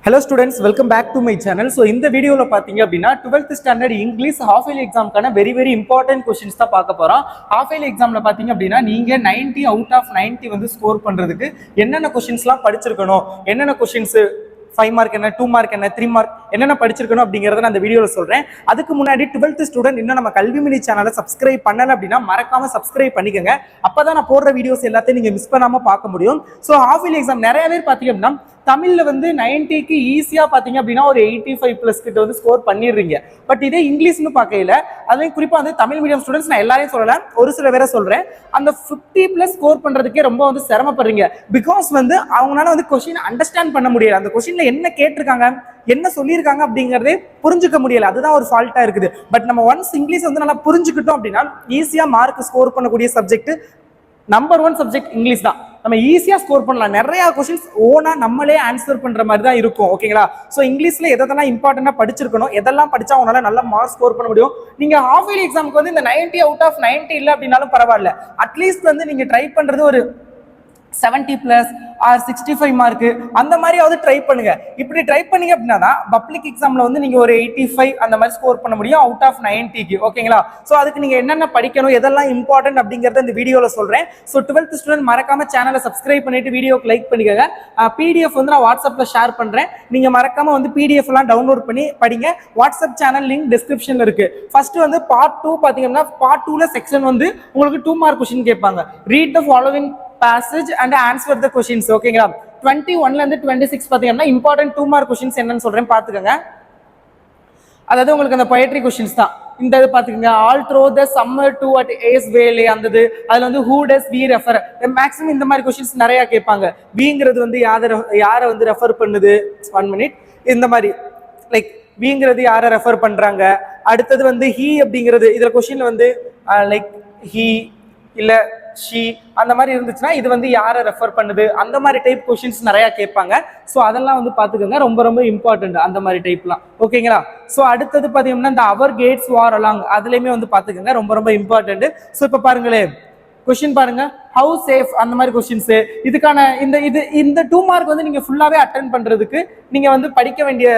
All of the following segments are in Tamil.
Hello students, welcome back to my channel. So இந்த வீடியோல பாத்தீங்க அப்படின்னா 12th standard English half yearly examக்கான very important questions தான் பார்க்க போறோம். half yearly examல பாத்தீங்க அப்படின்னா நீங்க 90 out of 90 வந்து ஸ்கோர் பண்றதுக்கு என்னென்ன கொஸ்டின்ஸ்லாம் படிச்சிருக்கணும், என்னென்ன கொஸ்டின்ஸ் 5 மார்க் என்ன, 2 மார்க் என்ன, 3 மார்க் என்னென்ன படிச்சிருக்கணும் அப்படிங்கறத நான் இந்த வீடியோல சொல்றேன். அதுக்கு முன்னாடி 12th ஸ்டூடெண்ட் இன்னும் நம்ம கல்விமணி சேனலை சப்ஸ்கிரைப் பண்ணல அப்படின்னா மறக்காம சப்ஸ்கிரைப் பண்ணிக்கோங்க. அப்பதான் நான் போடுற வீடியோஸ் எல்லாத்தையும் நீங்க மிஸ் பண்ணாம பார்க்க முடியும். ஸோ ஹாஃப் இயர்லி எக்ஸாம் நிறைய பேர் பாத்தீங்க அப்படின்னா தமிழ்ல வந்து 90க்கு ஈஸியா பாத்தீங்க அப்படின்னா ஒரு 85+ கிட்ட வந்து ஸ்கோர் பண்ணிடுறீங்க. பட் இதே இங்கிலீஷ்னு பார்க்கல, அதுவும் குறிப்பா வந்து தமிழ் மீடியம் ஸ்டூடெண்ட்ஸ் நான் எல்லாரையும் சொல்லல, ஒரு சில பேரை சொல்றேன், அந்த 50+ ஸ்கோர் பண்றதுக்கே ரொம்ப வந்து சிரமப்படுறீங்க. பிகாஸ் வந்து அவங்களால வந்து கொஸ்டின் அண்டர்ஸ்டாண்ட் பண்ண முடியல, அந்த கொஸ்டின்ல என்ன கேட்டிருக்காங்க என்ன சொல்லியிருக்காங்க அப்படிங்கறதே புரிஞ்சுக்க முடியல. அதுதான் ஒரு ஃபால்ட்டா இருக்குது. பட் நம்ம ஒன்ஸ் இங்கிலீஷ் வந்து நல்லா புரிஞ்சுக்கிட்டோம் அப்படின்னா ஈஸியா மார்க் ஸ்கோர் பண்ணக்கூடிய சப்ஜெக்ட் நம்பர் 1 சப்ஜெக்ட் இங்கிலீஷ் தான். நம்ம ஈஸியா ஸ்கோர் பண்ணலாம். நிறைய கொஸ்டின்ஸ் ஓனா நம்மளே ஆன்சர் பண்ற மாதிரி தான் இருக்கும். ஓகேங்களா? சோ இங்கிலீஷ்ல எதெல்லாம் இம்பார்ட்டன்டா படிச்சிருக்கணும், எதெல்லாம் படிச்சா உங்களால நல்ல மார்க் ஸ்கோர் பண்ண முடியும். நீங்க ஹாஃப் இயர்லி எக்ஸாமுக்கு வந்து இந்த 90 out of 90 இல்ல அப்படின்னாலும் பரவாயில்ல, அட்லீஸ்ட் வந்து நீங்க ட்ரை பண்றது ஒரு 70+ ஆர் 65 மார்க் அந்த மாதிரியாவது ட்ரை பண்ணுங்க. இப்படி ட்ரை பண்ணீங்க அப்படின்னா பப்ளிக் எக்ஸாம்ல வந்து நீங்க ஒரு 85 அந்த மாதிரி ஸ்கோர் பண்ண முடியும் அவுட் ஆஃப் 90க்கு. ஓகேங்களா? சோ அதுக்கு நீங்க என்னென்ன படிக்கணும், எதெல்லாம் இம்பார்ட்டன்ட் அப்படிங்கறத இந்த வீடியோல சொல்றேன். சோ 12th ஸ்டூடெண்ட் மறக்காம சேனலை சப்ஸ்கிரைப் பண்ணிட்டு வீடியோக்கு லைக் பண்ணிக்கோங்க. பிடிஎஃப் வந்து நான் வாட்ஸ்அப்ல ஷேர் பண்றேன், நீங்க மறக்காம வந்து பிடிஎஃப் எல்லாம் டவுன்லோட் பண்ணி படிங்க. வாட்ஸ்அப் சேனல் லிங்க் டிஸ்கிரிப்ஷன்ல இருக்கு. ஃபர்ஸ்ட் வந்து பார்ட் 2 பாத்தீங்கன்னா பார்ட் 2ல செக்ஷன் வந்து உங்களுக்கு 2 மார்க் கொஸ்டின் கேட்பாங்க. Read the following passage and answer the questions. ஓகேங்களா? 21ல இருந்து 26 பாத்தீங்கன்னா இம்பார்ட்டன்ட் 2 மார்க் கொஸ்டின்ஸ் என்னன்னு சொல்றேன் பாத்துக்கங்க. அதாவது உங்களுக்கு அந்த பொயட்ரி கொஸ்டின்ஸ் தான். இந்த இது பாத்துக்கங்க, all through the summer to at ace vale அந்த அதுல வந்து who does we refer, maximum இந்த மாதிரி கொஸ்டின்ஸ் நிறைய கேட்பாங்க. விங்கிறது வந்து யாரை வந்து ரெஃபர் பண்ணுது, 1 மினிட், இந்த மாதிரி லைக் விங்கிறது யாரை ரெஃபர் பண்றாங்க. அடுத்தது வந்து ஹி அப்படிங்கிறது இதுல கொஸ்டின்ல வந்து லைக் ஹி இல்ல ஷி அந்த மாதிரி இருந்துச்சுன்னா இது வந்து யாரை ரெஃபர் பண்ணுது, அந்த மாதிரி டைப் கொஸ்டின்ஸ் நிறைய கேட்பாங்க. ஸோ அதெல்லாம் வந்து பாத்துக்கோங்க, ரொம்ப இம்பார்ட்டன்ட் அந்த மாதிரி டைப்லாம். ஓகேங்களா? ஸோ அடுத்தது பாத்தீங்கன்னா இந்த அவர் கேட்ஸ் வார் அலாங் அதுலயுமே வந்து பாத்துக்கோங்க, ரொம்ப இம்பார்ட்டன்ட். ஸோ இப்ப பாருங்களேன் கொஸ்டின் பாருங்க, ஹவு சேஃப் அந்த மாதிரி கொஸ்டின்ஸ். இதுக்கான இந்த 2 மார்க் வந்து நீங்க ஃபுல்லாவே அட்டென்ட் பண்றதுக்கு நீங்க வந்து படிக்க வேண்டிய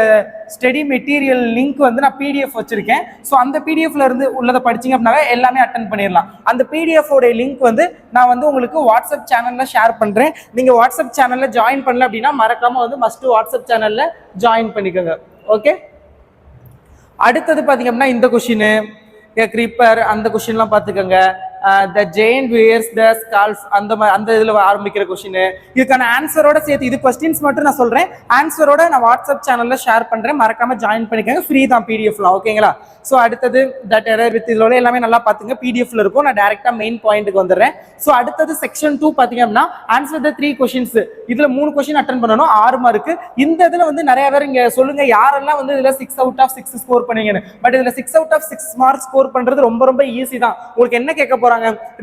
ஸ்டடி மெட்டீரியல் லிங்க் வந்து நான் பிடிஎஃப் வச்சிருக்கேன். ஸோ அந்த பிடிஎஃப்ல இருந்து உள்ளதை படிச்சீங்க அப்படின்னா எல்லாமே அட்டென்ட் பண்ணிடலாம். அந்த பிடிஎஃப் உடைய லிங்க் வந்து நான் வந்து உங்களுக்கு வாட்ஸ்அப் சேனல்ல ஷேர் பண்றேன். நீங்க வாட்ஸ்அப் சேனல்ல ஜாயின் பண்ணல அப்படின்னா மறக்காம வந்து மஸ்ட் வாட்ஸ்அப் சேனல்ல ஜாயின் பண்ணிக்கோங்க. ஓகே, அடுத்தது பாத்தீங்க அப்படின்னா இந்த கொஸ்டின் கிரீப்பர் அந்த கொஸ்டின்லாம் பாத்துக்கோங்க. the giant wears the scarf அந்த இதுல ஆரம்பிக்கிற கொஸ்டின். இதுக்கான ஆன்சரோட சேர்த்து இது கொஸ்டின்ஸ் மட்டும் நான் சொல்றேன், ஆன்சரோட நான் வாட்ஸ்அப் சேனல்ல ஷேர் பண்றேன், மறக்காம ஜாயின் பண்ணிக்கோங்க. ஃப்ரீ தான் பிடிஎஃப்லாம். ஓகேங்களா? ஸோ அடுத்தது தட் எரர் வித் இதோட எல்லாமே நல்லா பாத்துங்க, பிடிஎஃப்ல இருக்கும். நான் டைரக்டா மெயின் பாயிண்ட்டுக்கு வந்துடுறேன். ஸோ அடுத்தது செக்ஷன் 2 பாத்தீங்க அப்படின்னா ஆன்சர் த 3 கொஸ்டின்ஸ். இதுல 3 கொஸ்டின் அட்டன் பண்ணணும், 6 மார்க். இந்த இதுல வந்து நிறைய பேர் இங்க சொல்லுங்க யாரெல்லாம் வந்து இதுல 6 out of 6 ஸ்கோர் பண்ணீங்கன்னு. பட் இதுல 6 out of 6 மார்க் ஸ்கோர் பண்றது ரொம்ப ஈஸி தான். உங்களுக்கு என்ன கேட்க போறாங்க,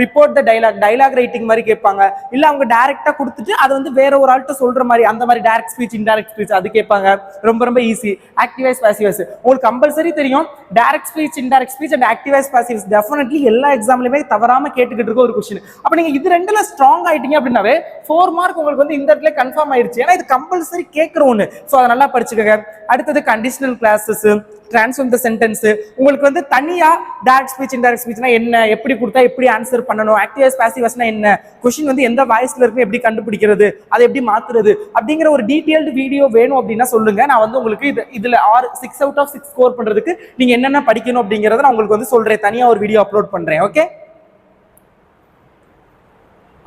ரிப்போர்ட் த டயலாக் ரைட்டிங் மாதிரி கேட்பாங்க. இல்ல அவங்க டைரக்டா கொடுத்துட்டு அதை வந்து வேற ஒரு ஆள்கிட்ட சொல்ற மாதிரி அந்த மாதிரி டைரக்ட் ஸ்பீச் இன்டைரக்ட் ஸ்பீச் அது கேட்பாங்க. ரொம்ப easy. Active voice passive voice உங்களுக்கு கம்பல்சரி தெரியும். Direct speech indirect speech and active voice passive voice definitely எல்லா எக்ஸாம்லயுமே தவறாம கேட்டுக்கிட்டு இருக்க ஒரு கொஸ்டின். அப்ப நீங்க இது ரெண்டுல ஸ்ட்ராங் ஆயிட்டீங்க அப்படின்னாவே 4 மார்க் உங்களுக்கு வந்து இந்த இடத்துல கன்ஃபார்ம் ஆயிருச்சு. ஏன்னா இது கம்பல்சரி கேட்கிற ஒண்ணு. சோ அதை நல்லா படிச்சுக்கோங்க. அடுத்தது கண்டிஷனல் கிளாஸஸ், டிரான்ஸ்ஃபார்ம் தி சென்டென்ஸ். உங்களுக்கு வந்து தனியா டைரக்ட் ஸ்பீச் இன்டைரக்ட் ஸ்பீச்னா என்ன, எப்படி கொடுத்தா எப்படி ஆன்சர் பண்ணணும், ஆக்டிவ் வாய்ஸ் பாசிவ் வாய்ஸ்னா என்ன, கொஸ்டின் வந்து எந்த வாய்ஸ்ல இருக்கு எப்படி கண்டுபிடிக்கிறது, அதை எப்படி மாத்துறது அப்படிங்கிற ஒரு டீடைல்டு வீடியோ வேணும் அப்படின்னா சொல்லுங்க. நான் வந்து உங்களுக்கு இதுல 6 out of 6 ஸ்கோர் பண்றதுக்கு நீங்க என்னென்ன படிக்கணும் அப்படிங்கறத நான் உங்களுக்கு வந்து சொல்றேன், தனியா ஒரு வீடியோ அப்லோட் பண்றேன். ஓகே,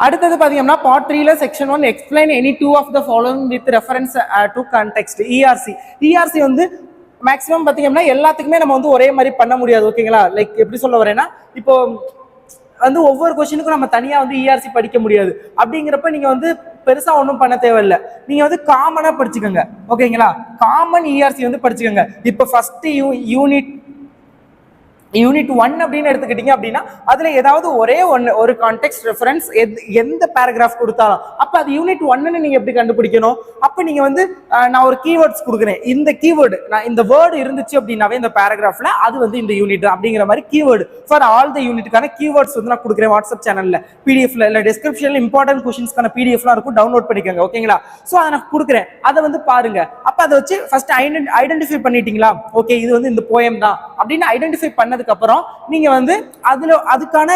அடுத்தது பாத்தீங்கன்னா பார்ட் 3ல section 1 explain any 2 of the following with reference to context. ERC வந்து மேக்ஸிமம் பாத்தீங்கன்னா எல்லாத்துக்குமே நம்ம வந்து ஒரே மாதிரி பண்ண முடியாது. ஓகேங்களா? லைக் எப்படி சொல்ல வரேன்னா இப்போ வந்து ஒவ்வொரு கொஸ்டினுக்கும் நம்ம தனியா வந்து ERC படிக்க முடியாது. அப்படிங்கிறப்ப நீங்க வந்து பெருசா ஒன்றும் பண்ண தேவையில்லை, நீங்க வந்து காமனா படிச்சுக்கோங்க. ஓகேங்களா? காமன் ERC வந்து படிச்சுக்கோங்க. இப்போ ஃபர்ஸ்ட் யூனிட் யூனிட் 1 அப்படின்னு எடுத்துக்கிட்டீங்க அப்படின்னா அதுல ஏதாவது ஒரு கான்டெக்ஸ்ட் ரெஃபரன்ஸ் எந்த பேராகிராஃப் கொடுத்தாலும் அப்ப அது யூனிட் 1ன்னு நீங்க எப்படி கண்டுபிடிக்கணும்? அப்ப நீங்க வந்து நான் ஒரு கீவேர்ட்ஸ் கொடுக்குறேன், இந்த கீவேர்டு நான் இந்த வேர்டு இருந்துச்சு அப்படின்னாவே இந்த பேராகிராஃப்ல அது வந்து இந்த யூனிட் அப்படிங்கிற மாதிரி கீவேர்டு ஃபார் ஆல் த யூனிட்டுக்கான கீவேர்ட்ஸ் வந்து நான் கொடுக்குறேன் வாட்ஸ்அப் சேனல்ல, பிடிஎஃப்ல இல்ல டிஸ்கிரிப்ஷன்ல இம்பார்ட்டன்ட் கொஸ்டின்ஸ்க்கான பிடிஎஃப்லாம் இருக்கும், டவுன்லோட் பண்ணிக்கோங்க. ஓகேங்களா? ஸோ அதை நான் கொடுக்குறேன், அதை வந்து பாருங்க. அப்ப அதை வச்சு ஃபர்ஸ்ட் ஐடென்டிஃபை பண்ணிட்டீங்களா? ஓகே, இது வந்து இந்த போயம் தான் அப்படின்னு ஐடென்டிஃபை பண்ணதுக்கு அப்புறம் நீங்க வந்து அதுக்கான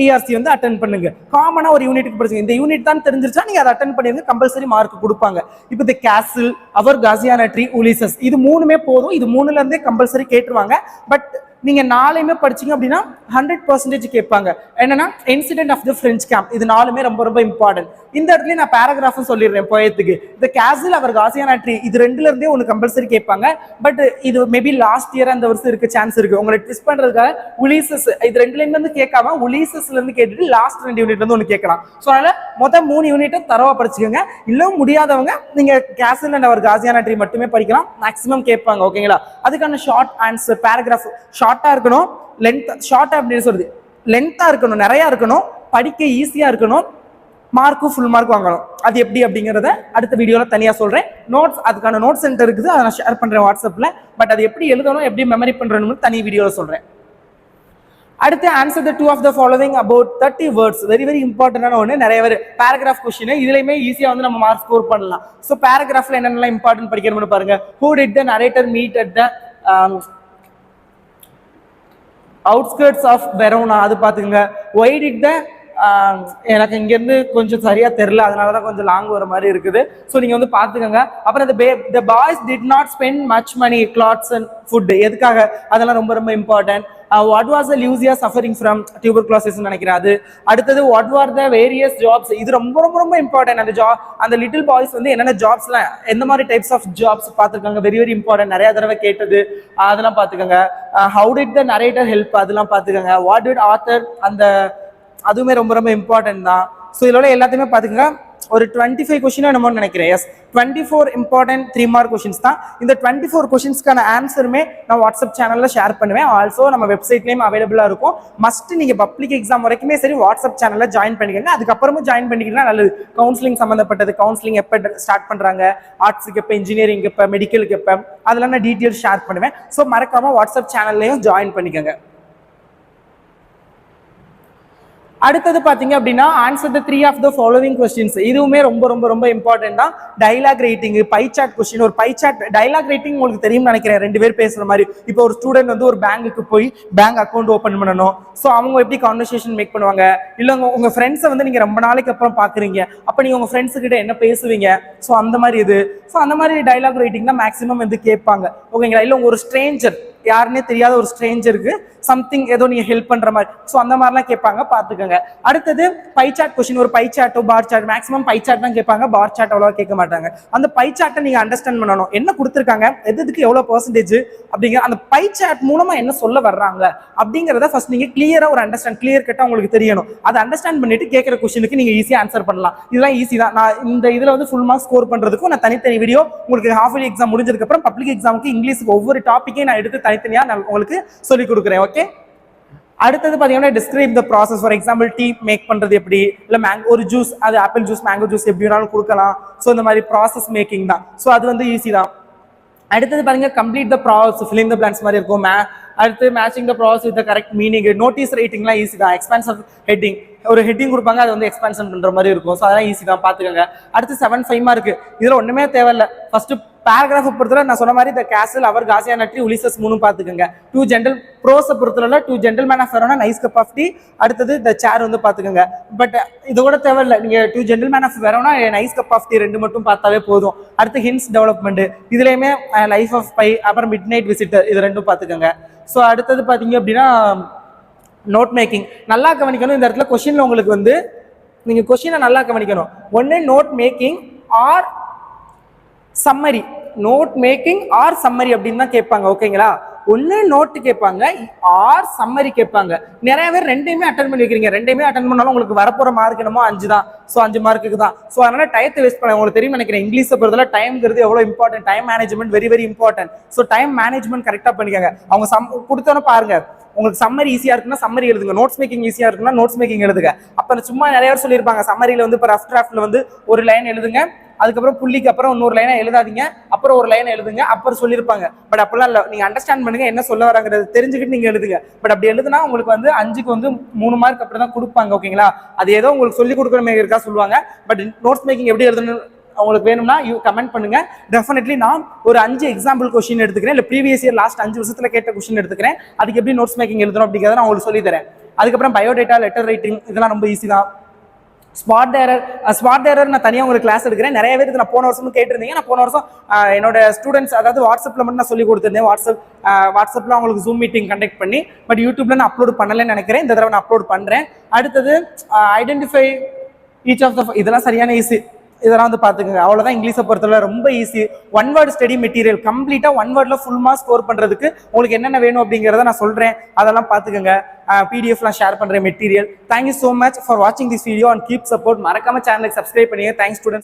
ERC வந்து அட்டென்ட் பண்ணுங்க. காமனா ஒரு யூனிட்டுக்கு படிச்சுங்க, இந்த யூனிட் தான் தெரிஞ்சிருச்சா நீங்க அதை அட்டென்ட் பண்ணிருங்க, கம்பல்சரி மார்க் கொடுப்பாங்க. இப்போ தி கேசில், அவர் காசியானட்ரி, உலிசஸ் இது மூணுமே போதும், இது மூணுல இருந்தே கம்பல்சரி கேட்டுருவாங்க. பட் நீங்க நாளையுமே படிச்சீங்க அப்படின்னா 100% கேட்பாங்க. என்னன்னா incident of the French camp, இது நாலுமே ரொம்ப ரொம்ப இம்பார்ட்டன்ட். இந்த இடத்துல நான் பேராகிராஃப் சொல்லிடுறேன் போயத்துக்கு. இந்த கேசில், அவர் காசியானட்ரி இது ரெண்டுல இருந்தே ஒன்று கம்பல்சரி கேட்பாங்க. பட் இது மேபி லாஸ்ட் இயர் அந்த வருஷம் இருக்க சான்ஸ் இருக்கு. உங்களை ட்விஸ்ட் பண்றதுக்காக உலிசஸ் இது ரெண்டுல இருந்து கேட்காம உலிசஸ்ல இருந்து கேட்டுட்டு லாஸ்ட் 2 யூனிட்ல இருந்து ஒன்று கேட்கலாம். ஸோ அதனால மொத்தம் 3 யூனிட்டும் தரவா படிச்சுக்கோங்க. இல்லை முடியாதவங்க நீங்க கேசில் அண்ட் அவர் காசியானட்ரி மட்டுமே படிக்கலாம், மேக்ஸிமம் கேட்பாங்க. ஓகேங்களா? அதுக்கான ஷார்ட் ஆன்சர் பேராகிராஃப் ஷார்ட்டா இருக்கணும், லென்த் ஷார்ட்டா அப்படின்னு சொல்றது லென்த்தா இருக்கணும், நிறைய இருக்கணும், படிக்க ஈஸியா இருக்கணும், மார்க்கும் ஃபுல் மார்க் வாங்கணும். அது எப்படி அப்படிங்கறத அடுத்த வீடியோல தனியா சொல்றேன். நோட்ஸ், அதுக்கான நோட் சென்டர் இருக்குது, அதை நான் ஷேர் பண்றேன் வாட்ஸ்அப்ல. பட் அது எப்படி எழுதணும், எப்படி மெமரி பண்றேன்னு தனி வீடியோல சொல்றேன். அடுத்து answer the 2 of the following about 30 words. Very very இம்பார்ட்டன்டான ஒன்று. நிறைய பேர் பேராகிராஃப் கொஸ்டின் இதுலயுமே ஈஸியா வந்து நம்ம மார்க் ஸ்கோர் பண்ணலாம். ஸோ பேராகிராஃப்ல என்னென்னலாம் இம்பார்ட்டன்ட் படிக்கணும்னு பாருங்க. Who did the narrator meet at the outskirts of Verona, அது பாத்துங்க. ஒய் டிட் த எனக்கு இங்கேருந்து கொஞ்சம் சரியா தெரியல, அதனாலதான் கொஞ்சம் லாங் வர மாதிரி இருக்குது. ஸோ நீங்க வந்து பாத்துக்கோங்க. அப்புறம் the boys did not spend much money clothes and food, எதுக்காக, அதெல்லாம் ரொம்ப ரொம்ப important. what was the Lucia suffering from tuberculosis நினைக்கிறேன். அது அடுத்தது what were the various jobs, இது ரொம்ப ரொம்ப ரொம்ப இம்பார்ட்டன்ட். அந்த லிட்டில் பாய்ஸ் வந்து என்னென்ன ஜாப்ஸ்லாம், எந்த மாதிரி டைப்ஸ் ஆஃப் ஜாப்ஸ் பார்த்துருக்காங்க, வெரி வெரி இம்பார்ட்டன்ட், நிறைய தடவை கேட்டது, அதெல்லாம் பார்த்துக்கோங்க. how did the narrator help, அதெல்லாம் பார்த்துக்கோங்க. what did author, அந்த அதுவுமே ரொம்ப ரொம்ப இம்பார்ட்டன்ட் தான். ஸோ இதோட எல்லாத்தையுமே பார்த்துக்கோங்க. ஒரு 25 கொஸ்டின் என்னமோ நினைக்கிறேன். எஸ், 24 இம்பார்ட்டன்ட் 3 மார்க் கொஸ்டின்ஸ் தான். இந்த 24 கொஸ்டின்ஸ்க்கான ஆன்சருமே நான் வாட்ஸ்அப் சேனல்ல ஷேர் பண்ணுவேன். ஆல்சோ நம்ம வெப்சைட்லயும் அவைலபிளா இருக்கும். மஸ்ட் நீங்க பப்ளிக் எக்ஸாம் வரைக்குமே சரி வாட்ஸ்அப் சேனல்ல ஜாயின் பண்ணிக்கோங்க. அதுக்கப்புறமும் ஜாயின் பண்ணிக்கலாம், நல்லது. கவுன்சிலிங் சம்பந்தப்பட்டது, கவுன்சிலிங் எப்போ ஸ்டார்ட் பண்றாங்க, ஆர்ட்ஸுக்கு எப்போ, இன்ஜினியரிங் எப்போ, மெடிக்கலுக்கு எப்போ, அதெல்லாம் நான் டீட்டெயில்ஸ் ஷேர் பண்ணுவேன். ஸோ மறக்காம வாட்ஸ்அப் சேனல்லையும் ஜாயின் பண்ணிக்கோங்க. அடுத்தது பாத்தீங்க அப்படின்னா answer the 3 of the following questions. இதுவுமே ரொம்ப ரொம்ப ரொம்ப இம்பார்ட்டன்ட் தான். Dialogue writing, pie chart question. ஒரு பை சார்ட் டைலாக் ரைட்டிங் உங்களுக்கு தெரியும்னு நினைக்கிறேன், 2 பேர் பேசுற மாதிரி. இப்போ ஒரு ஸ்டூடெண்ட் வந்து ஒரு பேங்குக்கு போய் பேங்க் அக்கௌண்ட் ஓப்பன் பண்ணணும். ஸோ அவங்க எப்படி கான்வர்சேஷன் மேக் பண்ணுவாங்க, இல்லை உங்க ஃப்ரெண்ட்ஸை வந்து நீங்க ரொம்ப நாளைக்கு அப்புறம் பாக்குறீங்க, அப்ப நீங்க உங்க ஃப்ரெண்ட்ஸ் கிட்ட என்ன பேசுவீங்க, ஸோ அந்த மாதிரி இது. ஸோ அந்த மாதிரி டைலாக் ரைட்டிங் தான் மேக்ஸிமம் வந்து கேட்பாங்க. ஓகேங்களா? இல்லை ஒரு ஸ்ட்ரேஞ்சர், யாருன்னே தெரியாத ஒரு ஸ்ட்ரேஞ்சருக்கு சம்திங் ஏதோ நீங்க ஹெல்ப் பண்ற மாதிரி, ஸோ அந்த மாதிரிலாம் கேட்பாங்க, பார்த்துக்கோங்க. அடுத்தது பை சார்ட் கொஸ்டின். ஒரு பை சார்ட்டோ bar chart, maximum pie chart தான் கேட்பாங்க, பார் சார்ட் அவ்வளோ கேட்க மாட்டாங்க. அந்த பை சார்ட்டை நீங்க அண்டர்ஸ்டாண்ட் பண்ணணும், என்ன கொடுத்துருக்காங்க, எதுக்கு எவ்வளோ பர்சன்டேஜ் அப்படிங்கிற அந்த பை சார்ட் மூலமா என்ன சொல்ல வர்றாங்க அப்படிங்கிறத ஃபர்ஸ்ட் நீங்க கிளியரா ஒரு அண்டர்ஸ்டாண்ட், கிளியர் கட்டா உங்களுக்கு தெரியணும். அதை அண்டர்ஸ்டாண்ட் பண்ணிட்டு கேட்கிற கொஸ்டினுக்கு நீங்க ஈஸியா ஆன்சர் பண்ணலாம். இதெல்லாம் ஈஸி தான். நான் இந்த இதுல வந்து ஃபுல் மார்க் ஸ்கோர் பண்றதுக்கும் நான் தனித்தனி வீடியோ உங்களுக்கு ஹாஃப் இயர்லி எக்ஸாம் முடிஞ்சதுக்கு அப்புறம் பப்ளிக் எக்ஸாமுக்கு இங்கிலீஷுக்கு ஒவ்வொரு டாப்பிக்கையும் நான் எடுத்து தனித்தனியா நான் உங்களுக்கு சொல்லி கொடுக்குறேன். ஓகே, அடுத்தது பாத்தீங்கன்னா describe the process. For example tea make பண்றது எப்படி, இல்ல ஒரு ஜூஸ், அது ஆப்பிள் ஜூஸ், மேங்கோ ஜூஸ் எப்படி வேணாலும் கொடுக்கலாம். ஸோ இந்த மாதிரி ப்ராசஸ் மேக்கிங் தான். ஸோ அது வந்து ஈஸி தான். அடுத்தது பாருங்க complete the process, filling the blanks மாதிரி இருக்கும். அடுத்து matching the process with the correct meaning. Notice ரைட்டிங்லாம் ஈஸி தான். எக்ஸ்பான்ஷன் ஹெட்டிங், ஒரு ஹெட்டிங் கொடுப்பாங்க, அது வந்து எக்ஸ்பான்ஷன் பண்ற மாதிரி இருக்கும். ஸோ அதெல்லாம் ஈஸி தான், பாத்துக்கோங்க. அடுத்து 7-5 மார்க். இதுல ஒண்ணுமே தேவையில்லை. ஃபர்ஸ்ட் பேராகிராஃப் பொறுத்தவரை நான் சொன்ன மாதிரி த கேசல், அவர் காசியானட்ரி, உலிசஸ் 3 பாத்துக்கோங்க. 2 ஜென்ரல் ப்ரோஸை பொறுத்தவரை 2 gentleman of Verona, nice cup of tea. அடுத்தது த சேர் வந்து பாத்துக்கோங்க. பட் இது கூட தேவையில்லை, நீங்க 2 gentleman of Verona, nice cup of tea 2 மட்டும் பார்த்தாவே போதும். அடுத்து ஹின்ஸ் டெவலப்மெண்ட், இதுலயுமே லைஃப் ஆஃப் பை, அப்புறம் மிட் நைட் விசிட்டர், இது 2 பாத்துக்கோங்க. ஸோ அடுத்தது பாத்தீங்க அப்படின்னா நோட் மேக்கிங். நல்லா கவனிக்கணும் இந்த இடத்துல கொஸ்டின்ல உங்களுக்கு வந்து நீங்க கொஸ்டினை நல்லா கவனிக்கணும். ஒன்னு note making or summary, note making or summary அப்படின்னு தான் கேட்பாங்க. ஓகேங்களா? ஒன்னு நோட்டு கேட்பாங்க ஆர் சம்மரி கேட்பாங்க. நிறைய பேர் ரெண்டையுமே அட்டன் பண்ணி வைக்கிறீங்க. ரெண்டையுமே அட்டன் பண்ணாலும் உங்களுக்கு வரப்போற மார்க் என்னமோ 5 தான். ஸோ 5 மார்க்குக்கு தான். ஸோ அதனால டயத்தை வேஸ்ட் பண்ண உங்களுக்கு தெரியும் நினைக்கிறேன். இங்கிலீஷை பொறுத்தவரை டைம்ங்கிறது எவ்வளோ important, time management very very important. So time management கரெக்டாக பண்ணிக்கோங்க. அவங்க கொடுத்தோன்னு பாருங்க, உங்களுக்கு சம்மரி ஈஸியா இருக்குன்னா சம்மரி எழுதுங்க, நோட்ஸ் மேக்கிங் ஈஸியா இருக்குன்னா நோட்ஸ் மேக்கிங் எழுதுங்க. அப்புறம் சும்மா நிறைய பேர் சொல்லியிருப்பாங்க சம்மரியில வந்து இப்போ ரஃப் டிராஃப்ட்ல வந்து ஒரு லைன் எழுதுங்க, அதுக்கப்புறம் புள்ளிக்கு அப்புறம் இன்னொரு லைனை எழுதாதீங்க, அப்புறம் ஒரு லைனை எழுதுங்க அப்புறம் சொல்லியிருப்பாங்க. பட் அப்படிலாம் இல்லை, நீங்க அண்டர்ஸ்டாண்ட் பண்ணுங்க என்ன சொல்ல வராங்கிறது தெரிஞ்சுக்கிட்டு நீங்க எழுதுங்க. பட் அப்படி எழுதுனா உங்களுக்கு வந்து 5க்கு வந்து 3 மார்க் அப்படிதான் கொடுப்பாங்க. ஓகேங்களா, அது ஏதோ உங்களுக்கு சொல்லி கொடுக்குற மாதிரி இருக்கா சொல்லுவாங்க. பட் நோட்ஸ் மேக்கிங் எப்படி எழுதணும் உங்களுக்கு வேணும்னா கமெண்ட் பண்ணுங்க. டெஃபினெட்லி நான் ஒரு 5 எக்ஸாம்பிள் கொஸ்டின் எடுத்துக்கிறேன், இல்லை ப்ரீவியஸ் இயர் லாஸ்ட் 5 வருஷத்துல கேட்ட கொஸ்டின் எடுத்துக்கிறேன். அதுக்கு எப்படி நோட்ஸ் மேக்கிங் எழுதணும் அப்படிங்கிறத நான் உங்களுக்கு சொல்லி தரேன். அதுக்கப்புறம் பயோடேட்டா, லெட்டர் ரைட்டிங் இதெல்லாம் ரொம்ப ஈஸி தான். ஸ்பாட் எரர் நான் தனியாக உங்களுக்கு கிளாஸ் எடுக்கிறேன். நிறைய பேருக்கு நான் போன வருஷமும் கேட்டிருந்தீங்க. நான் போன வருஷம் என்னோட ஸ்டூடெண்ட்ஸ், அதாவது வாட்ஸ்அப்ல மட்டும் நான் சொல்லி கொடுத்துருந்தேன். வாட்ஸ்அப்ல உங்களுக்கு ஜூம் மீட்டிங் கண்டக்ட் பண்ணி, பட் யூடியூப்ல நான் அப்லோட் பண்ணலன்னு நினைக்கிறேன். இந்த தடவை நான் அப்லோட் பண்றேன். அடுத்தது ஐடென்டிஃபை ஈச் ஆஃப் த, இதெல்லாம் சரியான ஈஸி, இதெல்லாம் வந்து பாத்துக்கோங்க. அவ்வளவுதான் இங்கிலீஷை பொறுத்தவரை ரொம்ப easy. One word study material கம்ப்ளீட்டா ஒன் வேர்ட்ல ஃபுல் மார்க் ஸ்கோர் பண்றதுக்கு உங்களுக்கு என்னென்ன வேணும் அப்படிங்கிறத நான் சொல்றேன். அதெல்லாம் பாத்துக்கோங்க. பிடிஎஃப்லாம் ஷேர் பண்ற material. Thank you so much for watching this video and keep support. மறக்காம சேனலுக்கு சப்ஸ்கிரைப் பண்ணுங்க. Thanks students.